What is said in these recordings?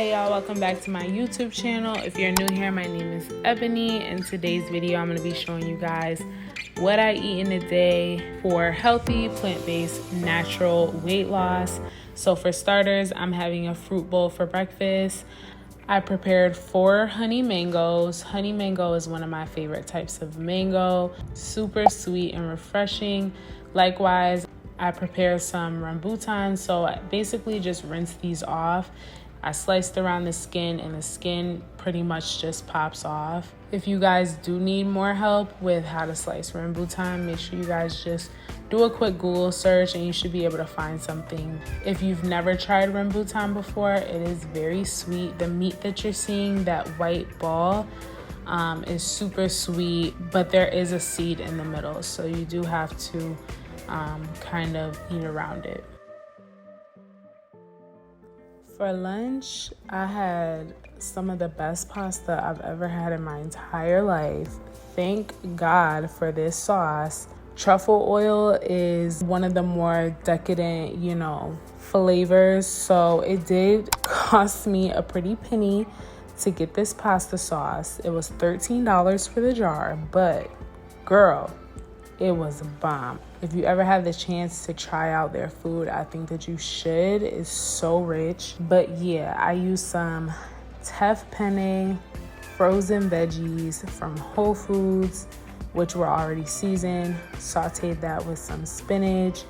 Hey y'all, welcome back to my YouTube channel. If you're new here, my name is Ebony. In today's video, I'm going to be showing you guys what I eat in a day for healthy, plant-based, natural weight loss. So for starters, I'm having a fruit bowl for breakfast. I prepared 4 honey mangoes. Honey mango is one of my favorite types of mango. Super sweet and refreshing. Likewise, I prepared some rambutan. So I basically just rinse these off. I sliced around the skin and the skin pretty much just pops off. If you guys do need more help with how to slice rambutan, make sure you guys just do a quick Google search and you should be able to find something. If you've never tried rambutan before, it is very sweet. The meat that you're seeing, that white ball, is super sweet, but there is a seed in the middle, so you do have to kind of eat around it. For lunch, I had some of the best pasta I've ever had in my entire life. Thank God for this sauce. Truffle oil is one of the more decadent, flavors. So it did cost me a pretty penny to get this pasta sauce. It was $13 for the jar, but girl, it was a bomb. If you ever have the chance to try out their food, I think that you should. It's so rich. But yeah, I used some teff penne, frozen veggies from Whole Foods, which were already seasoned. Sauteed that with some spinach,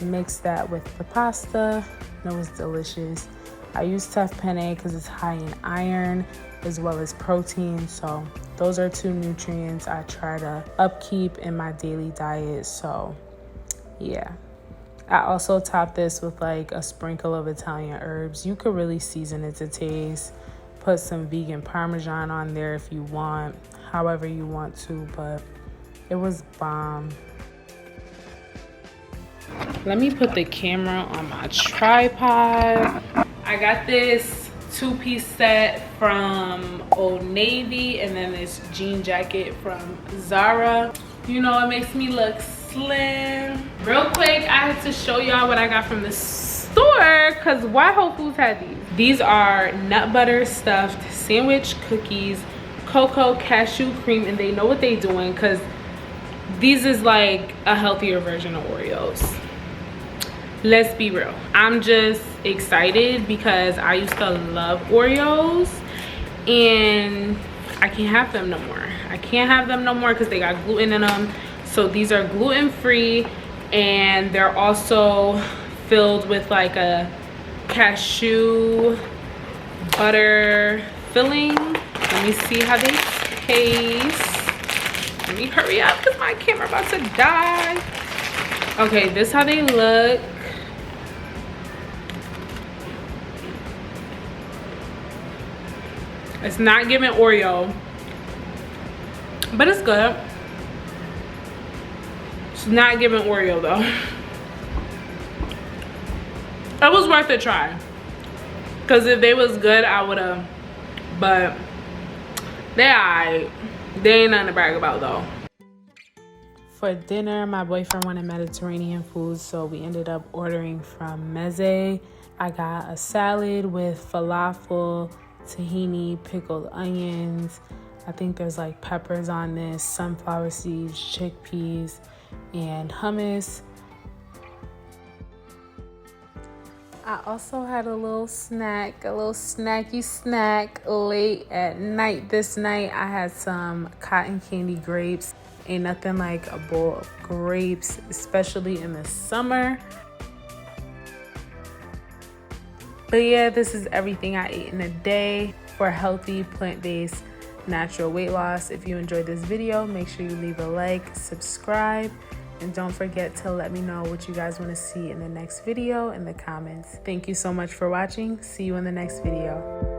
mixed that with the pasta, and it was delicious. I use teff penne because it's high in iron as well as protein, so those are 2 nutrients I try to upkeep in my daily diet. So yeah, I also top this with like a sprinkle of Italian herbs. You could really season it to taste. Put some vegan Parmesan on there if you want, however you want to, but it was bomb. Let me put the camera on my tripod. I got this 2-piece set from Old Navy and then this jean jacket from Zara. It makes me look slim. Real quick, I had to show y'all what I got from the store because why Whole Foods had these? These are nut butter stuffed sandwich cookies, cocoa cashew cream, and they know what they doing because these is like a healthier version of Oreos. Let's be real, I'm just excited because I used to love Oreos and I can't have them no more. I can't have them no more because they got gluten in them. So these are gluten free and they're also filled with like a cashew butter filling. Let me see how they taste. Let me hurry up because my camera about to die. Okay, this is how they look. It's not giving Oreo, but it's good. It's not giving Oreo though. It was worth a try. Cause if they was good, I would've, but they alright. They ain't nothing to brag about though. For dinner, my boyfriend wanted Mediterranean food, so we ended up ordering from Meze. I got a salad with falafel, tahini, pickled onions. I think there's like peppers on this, sunflower seeds, chickpeas, and hummus. I also had a little snack, a little snacky snack late at night. This night I had some cotton candy grapes. Ain't nothing like a bowl of grapes, especially in the summer. But yeah, this is everything I ate in a day for healthy, plant-based, natural weight loss. If you enjoyed this video, make sure you leave a like, subscribe, and don't forget to let me know what you guys want to see in the next video in the comments. Thank you so much for watching. See you in the next video.